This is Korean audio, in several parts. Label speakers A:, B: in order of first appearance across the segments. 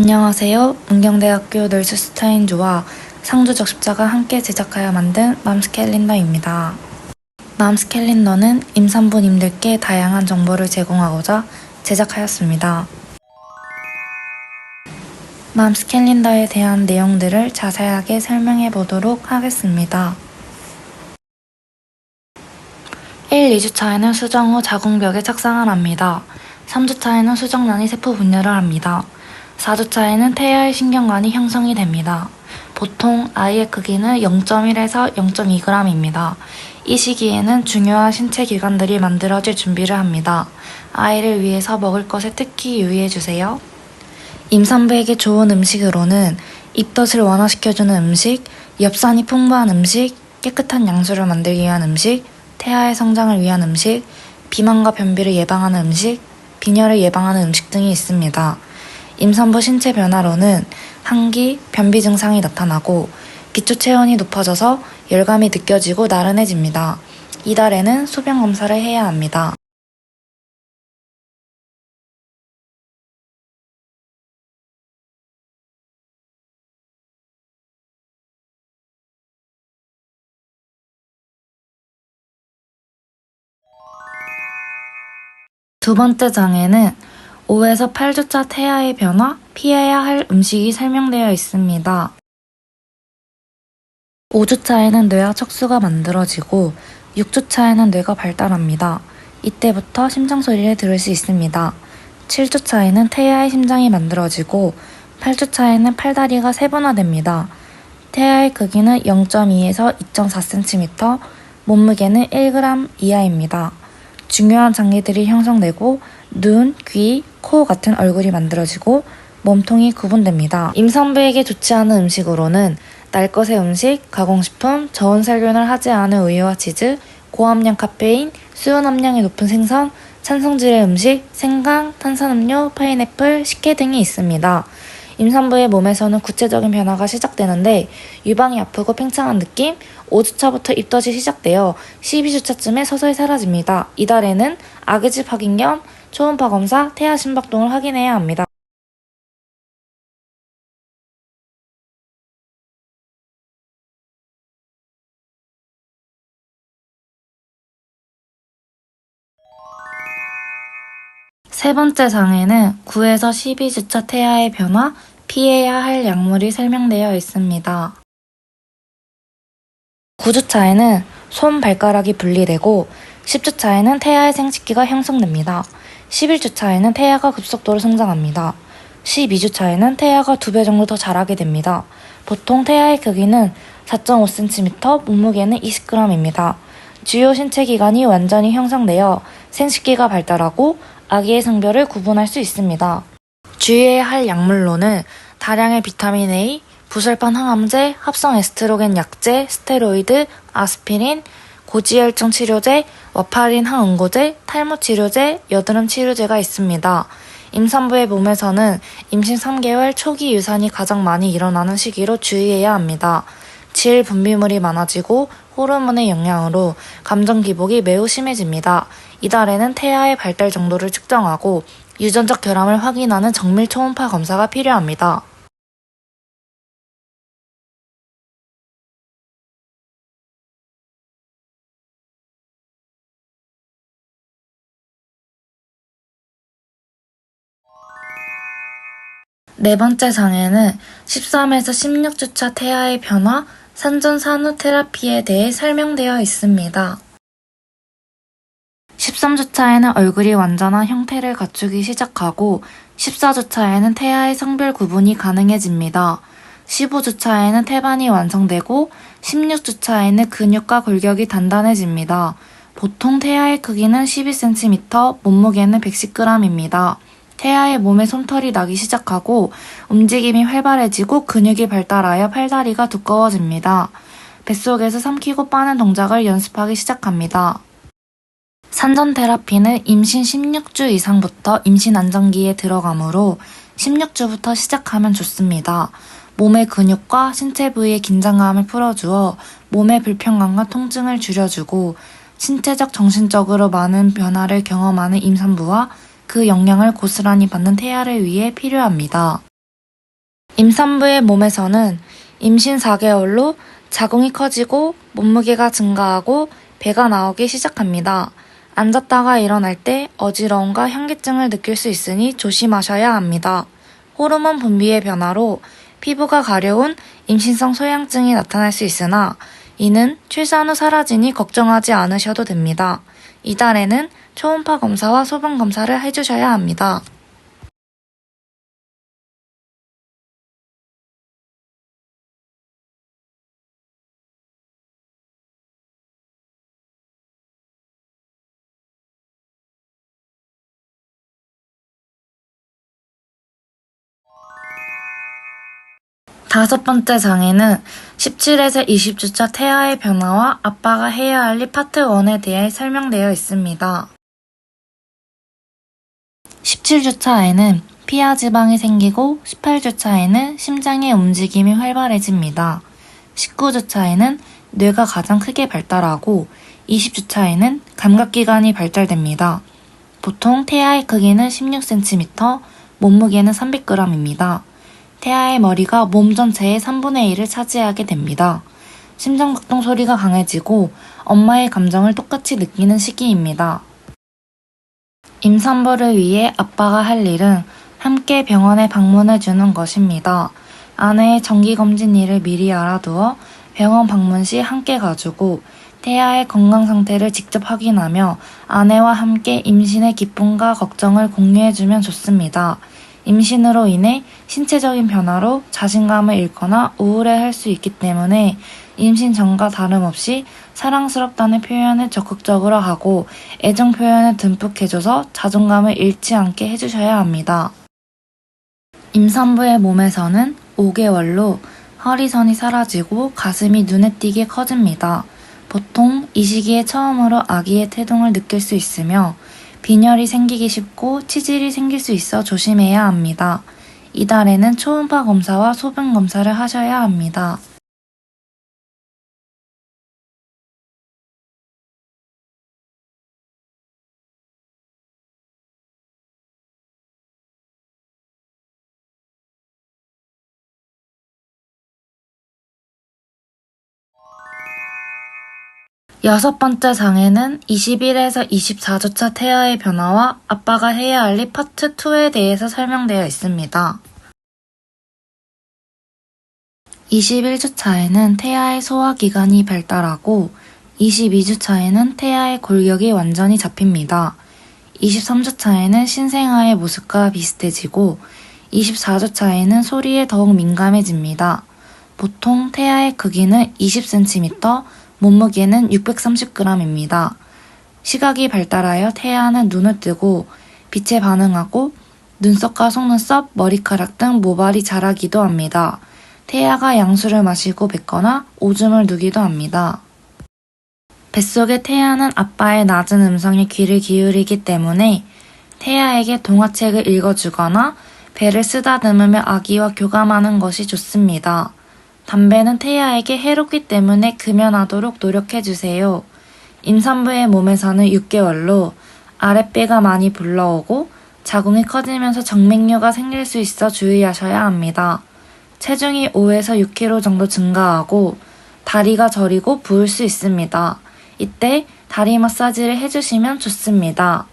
A: 안녕하세요. 문경대학교 널스스타인조와 상주적 십자가 함께 제작하여 만든 맘스 캘린더입니다. 맘스 캘린더는 임산부님들께 다양한 정보를 제공하고자 제작하였습니다. 맘스 캘린더에 대한 내용들을 자세하게 설명해 보도록 하겠습니다. 1, 2주차에는 수정 후 자궁벽에 착상을 합니다. 3주차에는 수정란이 세포 분열을 합니다. 4주차에는 태아의 신경관이 형성이 됩니다. 보통 아이의 크기는 0.1에서 0.2g입니다. 이 시기에는 중요한 신체 기관들이 만들어질 준비를 합니다. 아이를 위해서 먹을 것에 특히 유의해주세요. 임산부에게 좋은 음식으로는 입덧을 완화시켜주는 음식, 엽산이 풍부한 음식, 깨끗한 양수를 만들기 위한 음식, 태아의 성장을 위한 음식, 비만과 변비를 예방하는 음식, 빈혈을 예방하는 음식 등이 있습니다. 임산부 신체 변화로는 한기, 변비 증상이 나타나고 기초 체온이 높아져서 열감이 느껴지고 나른해집니다. 이달에는 소변 검사를 해야 합니다. 두 번째 장에는 5에서 8주차 태아의 변화, 피해야 할 음식이 설명되어 있습니다. 5주차에는 뇌와 척수가 만들어지고 6주차에는 뇌가 발달합니다. 이때부터 심장소리를 들을 수 있습니다. 7주차에는 태아의 심장이 만들어지고 8주차에는 팔다리가 세분화됩니다. 태아의 크기는 0.2에서 2.4cm, 몸무게는 1g 이하입니다. 중요한 장기들이 형성되고 눈, 귀, 코 같은 얼굴이 만들어지고 몸통이 구분됩니다. 임산부에게 좋지 않은 음식으로는 날 것의 음식, 가공식품, 저온 살균을 하지 않은 우유와 치즈, 고함량 카페인, 수분 함량이 높은 생선, 찬성질의 음식, 생강, 탄산음료, 파인애플, 식혜 등이 있습니다. 임산부의 몸에서는 구체적인 변화가 시작되는데 유방이 아프고 팽창한 느낌, 5주차부터 입덧이 시작되어 12주차쯤에 서서히 사라집니다. 이달에는 아기집 확인 겸 초음파 검사, 태아 심박동을 확인해야 합니다. 세 번째 장에는 9에서 12주차 태아의 변화, 피해야 할 약물이 설명되어 있습니다. 9주차에는 손, 발가락이 분리되고 10주차에는 태아의 생식기가 형성됩니다. 11주차에는 태아가 급속도로 성장합니다. 12주차에는 태아가 2배 정도 더 자라게 됩니다. 보통 태아의 크기는 4.5cm, 몸무게는 20g입니다. 주요 신체 기관이 완전히 형성되어 생식기가 발달하고 아기의 성별을 구분할 수 있습니다. 주의해야 할 약물로는 다량의 비타민 A, 부설판 항암제, 합성 에스트로겐 약제, 스테로이드, 아스피린, 고지혈증 치료제, 와파린 항응고제, 탈모 치료제, 여드름 치료제가 있습니다. 임산부의 몸에서는 임신 3개월 초기 유산이 가장 많이 일어나는 시기로 주의해야 합니다. 질 분비물이 많아지고 호르몬의 영향으로 감정 기복이 매우 심해집니다. 이달에는 태아의 발달 정도를 측정하고 유전적 결함을 확인하는 정밀 초음파 검사가 필요합니다. 네 번째 장에는 13에서 16주차 태아의 변화, 산전산후 테라피에 대해 설명되어 있습니다. 13주차에는 얼굴이 완전한 형태를 갖추기 시작하고 14주차에는 태아의 성별 구분이 가능해집니다. 15주차에는 태반이 완성되고 16주차에는 근육과 골격이 단단해집니다. 보통 태아의 크기는 12cm, 몸무게는 110g입니다. 태아의 몸에 솜털이 나기 시작하고 움직임이 활발해지고 근육이 발달하여 팔다리가 두꺼워집니다. 뱃속에서 삼키고 빠는 동작을 연습하기 시작합니다. 산전 테라피는 임신 16주 이상부터 임신 안정기에 들어가므로 16주부터 시작하면 좋습니다. 몸의 근육과 신체 부위의 긴장감을 풀어주어 몸의 불편감과 통증을 줄여주고 신체적 정신적으로 많은 변화를 경험하는 임산부와 그 영향을 고스란히 받는 태아를 위해 필요합니다. 임산부의 몸에서는 임신 4개월로 자궁이 커지고 몸무게가 증가하고 배가 나오기 시작합니다. 앉았다가 일어날 때 어지러움과 현기증을 느낄 수 있으니 조심하셔야 합니다. 호르몬 분비의 변화로 피부가 가려운 임신성 소양증이 나타날 수 있으나 이는 출산 후 사라지니 걱정하지 않으셔도 됩니다. 이달에는 초음파 검사와 소변 검사를 해주셔야 합니다. 다섯 번째 장애는 17에서 20주차 태아의 변화와 아빠가 해야 할 일 파트 1에 대해 설명되어 있습니다. 17주차에는 피하 지방이 생기고 18주차에는 심장의 움직임이 활발해집니다. 19주차에는 뇌가 가장 크게 발달하고 20주차에는 감각기관이 발달됩니다. 보통 태아의 크기는 16cm, 몸무게는 300g입니다. 태아의 머리가 몸 전체의 3분의 1을 차지하게 됩니다. 심장박동 소리가 강해지고 엄마의 감정을 똑같이 느끼는 시기입니다. 임산부를 위해 아빠가 할 일은 함께 병원에 방문해주는 것입니다. 아내의 정기검진일을 미리 알아두어 병원 방문 시 함께 가주고 태아의 건강 상태를 직접 확인하며 아내와 함께 임신의 기쁨과 걱정을 공유해주면 좋습니다. 임신으로 인해 신체적인 변화로 자신감을 잃거나 우울해할 수 있기 때문에 임신 전과 다름없이 사랑스럽다는 표현을 적극적으로 하고 애정 표현을 듬뿍 해줘서 자존감을 잃지 않게 해주셔야 합니다. 임산부의 몸에서는 5개월로 허리선이 사라지고 가슴이 눈에 띄게 커집니다. 보통 이 시기에 처음으로 아기의 태동을 느낄 수 있으며 빈혈이 생기기 쉽고 치질이 생길 수 있어 조심해야 합니다. 이달에는 초음파 검사와 소변 검사를 하셔야 합니다. 여섯 번째 장애는 21에서 24주차 태아의 변화와 아빠가 해야 할 일 파트 2에 대해서 설명되어 있습니다. 21주차에는 태아의 소화기관이 발달하고 22주차에는 태아의 골격이 완전히 잡힙니다. 23주차에는 신생아의 모습과 비슷해지고 24주차에는 소리에 더욱 민감해집니다. 보통 태아의 크기는 20cm, 몸무게는 630g입니다. 시각이 발달하여 태아는 눈을 뜨고 빛에 반응하고 눈썹과 속눈썹, 머리카락 등 모발이 자라기도 합니다. 태아가 양수를 마시고 뱉거나 오줌을 누기도 합니다. 뱃속의 태아는 아빠의 낮은 음성에 귀를 기울이기 때문에 태아에게 동화책을 읽어주거나 배를 쓰다듬으며 아기와 교감하는 것이 좋습니다. 담배는 태아에게 해롭기 때문에 금연하도록 노력해주세요. 임산부의 몸에서는 6개월로 아랫배가 많이 불러오고 자궁이 커지면서 정맥류가 생길 수 있어 주의하셔야 합니다. 체중이 5에서 6kg 정도 증가하고 다리가 저리고 부을 수 있습니다. 이때 다리 마사지를 해주시면 좋습니다.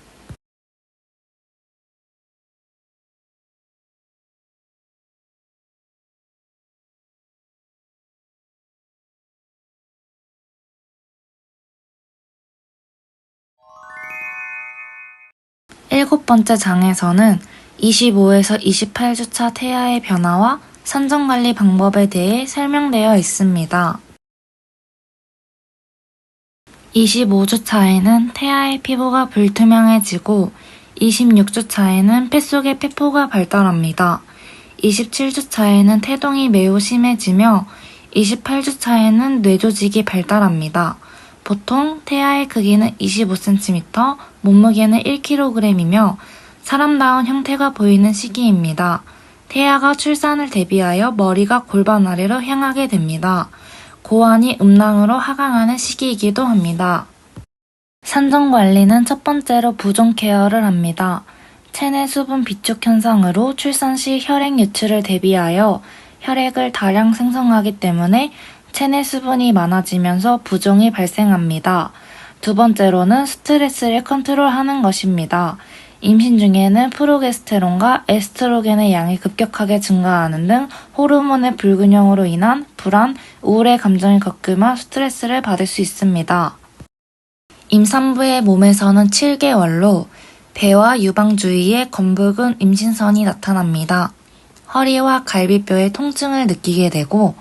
A: 일곱 번째 장에서는 25에서 28주차 태아의 변화와 산정관리 방법에 대해 설명되어 있습니다. 25주차에는 태아의 피부가 불투명해지고 26주차에는 폐속의 폐포가 발달합니다. 27주차에는 태동이 매우 심해지며 28주차에는 뇌조직이 발달합니다. 보통 태아의 크기는 25cm, 몸무게는 1kg이며 사람다운 형태가 보이는 시기입니다. 태아가 출산을 대비하여 머리가 골반 아래로 향하게 됩니다. 고환이 음낭으로 하강하는 시기이기도 합니다. 산정관리는 첫 번째로 부종 케어를 합니다. 체내 수분 비축 현상으로 출산 시 혈액 유출을 대비하여 혈액을 다량 생성하기 때문에 체내 수분이 많아지면서 부종이 발생합니다. 두 번째로는 스트레스를 컨트롤하는 것입니다. 임신 중에는 프로게스테론과 에스트로겐의 양이 급격하게 증가하는 등 호르몬의 불균형으로 인한 불안, 우울의 감정이 겪으며 스트레스를 받을 수 있습니다. 임산부의 몸에서는 7개월로 배와 유방 주위에 검붉은 임신선이 나타납니다. 허리와 갈비뼈의 통증을 느끼게 되고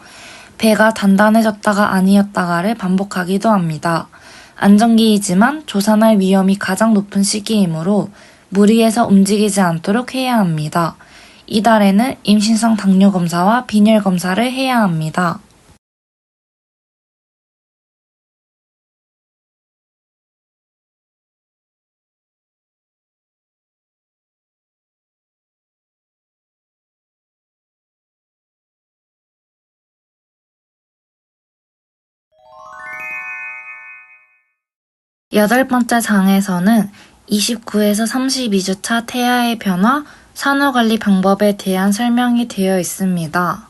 A: 배가 단단해졌다가 아니었다가를 반복하기도 합니다. 안정기이지만 조산할 위험이 가장 높은 시기이므로 무리해서 움직이지 않도록 해야 합니다. 이달에는 임신성 당뇨 검사와 빈혈 검사를 해야 합니다. 여덟 번째 장에서는 29에서 32주차 태아의 변화, 산후관리 방법에 대한 설명이 되어 있습니다.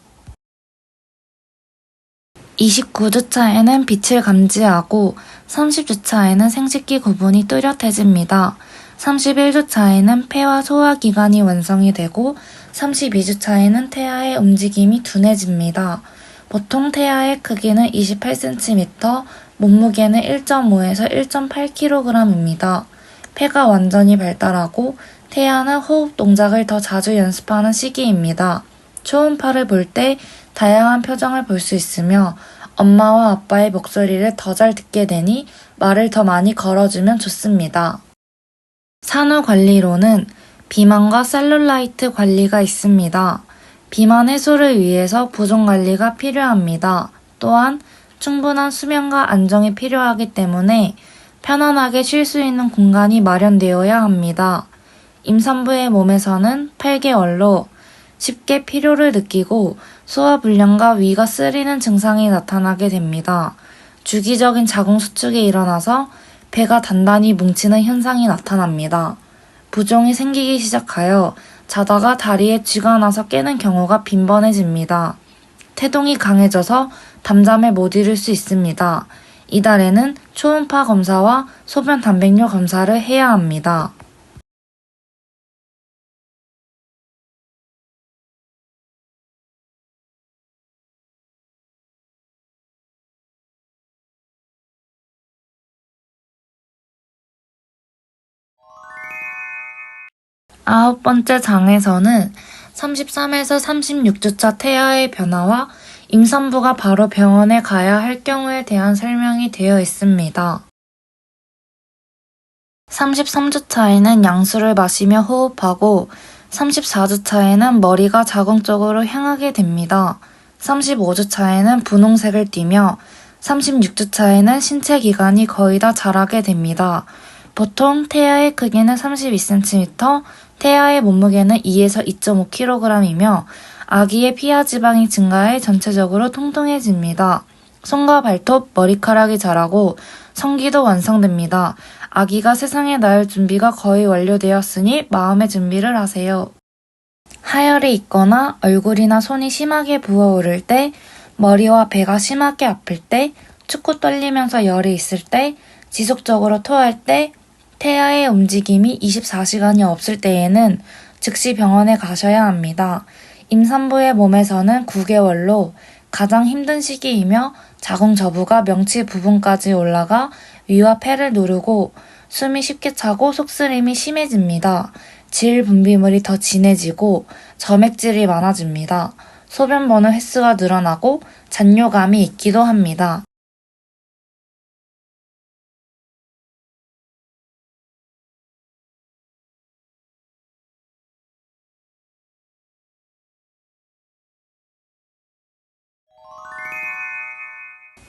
A: 29주차에는 빛을 감지하고 30주차에는 생식기 구분이 뚜렷해집니다. 31주차에는 폐와 소화기관이 완성이 되고 32주차에는 태아의 움직임이 둔해집니다. 보통 태아의 크기는 28cm, 몸무게는 1.5에서 1.8kg입니다. 폐가 완전히 발달하고 태아는 호흡 동작을 더 자주 연습하는 시기입니다. 초음파를 볼 때 다양한 표정을 볼 수 있으며 엄마와 아빠의 목소리를 더 잘 듣게 되니 말을 더 많이 걸어주면 좋습니다. 산후관리로는 비만과 셀룰라이트 관리가 있습니다. 비만 해소를 위해서 보존 관리가 필요합니다. 또한 충분한 수면과 안정이 필요하기 때문에 편안하게 쉴 수 있는 공간이 마련되어야 합니다. 임산부의 몸에서는 8개월로 쉽게 피로를 느끼고 소화불량과 위가 쓰리는 증상이 나타나게 됩니다. 주기적인 자궁 수축이 일어나서 배가 단단히 뭉치는 현상이 나타납니다. 부종이 생기기 시작하여 자다가 다리에 쥐가 나서 깨는 경우가 빈번해집니다. 태동이 강해져서 잠잠을 못 이룰 수 있습니다. 이달에는 초음파 검사와 소변 단백뇨 검사를 해야 합니다. 아홉 번째 장에서는 33에서 36주차 태아의 변화와 임산부가 바로 병원에 가야 할 경우에 대한 설명이 되어 있습니다. 33주차에는 양수를 마시며 호흡하고 34주차에는 머리가 자궁 쪽으로 향하게 됩니다. 35주차에는 분홍색을 띠며 36주차에는 신체 기관이 거의 다 자라게 됩니다. 보통 태아의 크기는 32cm, 태아의 몸무게는 2에서 2.5kg이며 아기의 피하 지방이 증가해 전체적으로 통통해집니다. 손과 발톱, 머리카락이 자라고 성기도 완성됩니다. 아기가 세상에 낳을 준비가 거의 완료되었으니 마음의 준비를 하세요. 하열이 있거나 얼굴이나 손이 심하게 부어오를 때, 머리와 배가 심하게 아플 때, 축구 떨리면서 열이 있을 때, 지속적으로 토할 때, 태아의 움직임이 24시간이 없을 때에는 즉시 병원에 가셔야 합니다. 임산부의 몸에서는 9개월로 가장 힘든 시기이며 자궁 저부가 명치 부분까지 올라가 위와 폐를 누르고 숨이 쉽게 차고 속쓰림이 심해집니다. 질 분비물이 더 진해지고 점액질이 많아집니다. 소변 보는 횟수가 늘어나고 잔뇨감이 있기도 합니다.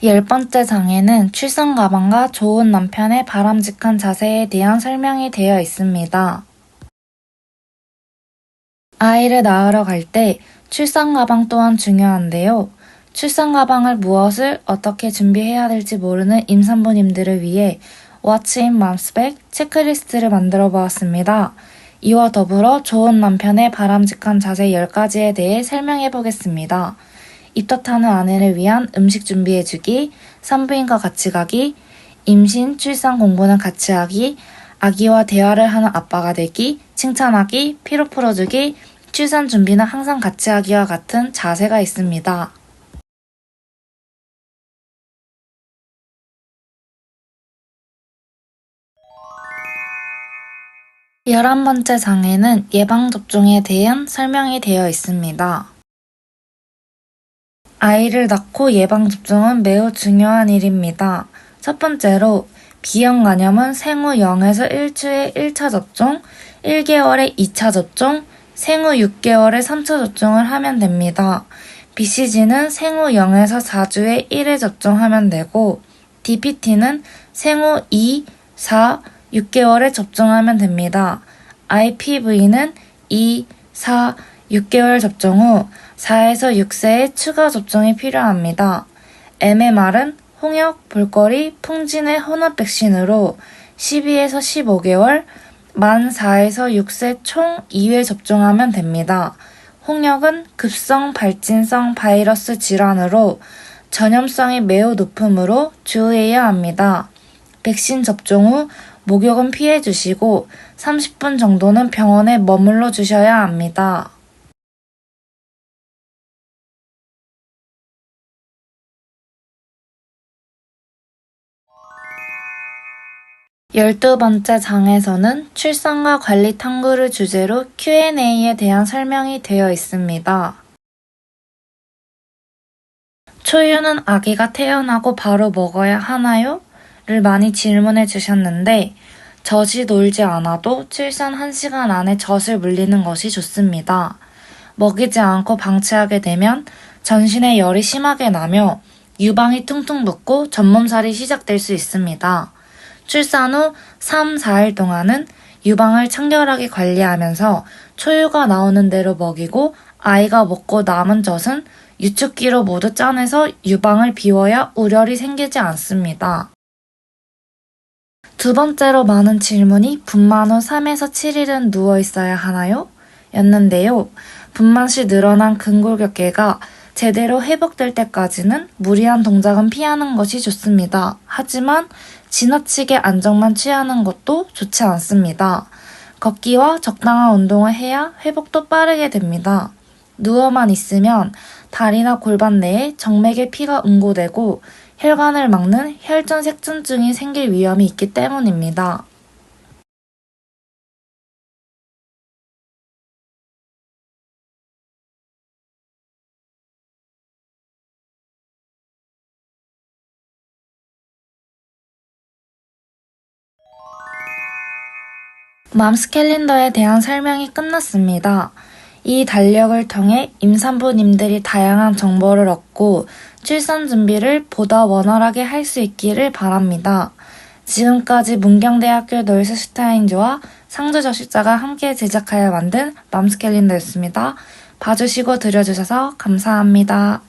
A: 열 번째 장에는 출산 가방과 좋은 남편의 바람직한 자세에 대한 설명이 되어 있습니다. 아이를 낳으러 갈 때 출산 가방 또한 중요한데요. 출산 가방을 무엇을 어떻게 준비해야 될지 모르는 임산부님들을 위해 What's in Mom's Bag 체크리스트를 만들어 보았습니다. 이와 더불어 좋은 남편의 바람직한 자세 10가지에 대해 설명해 보겠습니다. 입덧하는 아내를 위한 음식 준비해주기, 산부인과 같이 가기, 임신, 출산 공부는 같이 하기, 아기와 대화를 하는 아빠가 되기, 칭찬하기, 피로 풀어주기, 출산 준비는 항상 같이 하기와 같은 자세가 있습니다. 11번째 장에는 예방접종에 대한 설명이 되어 있습니다. 아이를 낳고 예방접종은 매우 중요한 일입니다. 첫 번째로 B형 간염은 생후 0에서 1주에 1차 접종, 1개월에 2차 접종, 생후 6개월에 3차 접종을 하면 됩니다. BCG는 생후 0에서 4주에 1회 접종하면 되고 DPT는 생후 2, 4, 6개월에 접종하면 됩니다. IPV는 2, 4, 6개월 접종 후 4에서 6세에 추가 접종이 필요합니다. MMR은 홍역, 볼거리, 풍진의 혼합 백신으로 12에서 15개월, 만 4에서 6세 총 2회 접종하면 됩니다. 홍역은 급성 발진성 바이러스 질환으로 전염성이 매우 높으므로 주의해야 합니다. 백신 접종 후 목욕은 피해 주시고 30분 정도는 병원에 머물러 주셔야 합니다. 12번째 장에서는 출산과 관리 탐구를 주제로 Q&A에 대한 설명이 되어 있습니다. 초유는 아기가 태어나고 바로 먹어야 하나요? 를 많이 질문해 주셨는데 젖이 놀지 않아도 출산 1시간 안에 젖을 물리는 것이 좋습니다. 먹이지 않고 방치하게 되면 전신에 열이 심하게 나며 유방이 퉁퉁 붓고 전몸살이 시작될 수 있습니다. 출산 후 3, 4일 동안은 유방을 청결하게 관리하면서 초유가 나오는 대로 먹이고 아이가 먹고 남은 젖은 유축기로 모두 짜내서 유방을 비워야 우열이 생기지 않습니다. 두 번째로 많은 질문이 분만 후 3에서 7일은 누워 있어야 하나요? 였는데요. 분만 시 늘어난 근골격계가 제대로 회복될 때까지는 무리한 동작은 피하는 것이 좋습니다. 하지만 지나치게 안정만 취하는 것도 좋지 않습니다. 걷기와 적당한 운동을 해야 회복도 빠르게 됩니다. 누워만 있으면 다리나 골반 내에 정맥에 피가 응고되고 혈관을 막는 혈전색전증이 생길 위험이 있기 때문입니다. 맘스 캘린더에 대한 설명이 끝났습니다. 이 달력을 통해 임산부님들이 다양한 정보를 얻고 출산 준비를 보다 원활하게 할 수 있기를 바랍니다. 지금까지 문경대학교 널스슈타인즈와 상주저식자가 함께 제작하여 만든 맘스 캘린더였습니다. 봐주시고 들여주셔서 감사합니다.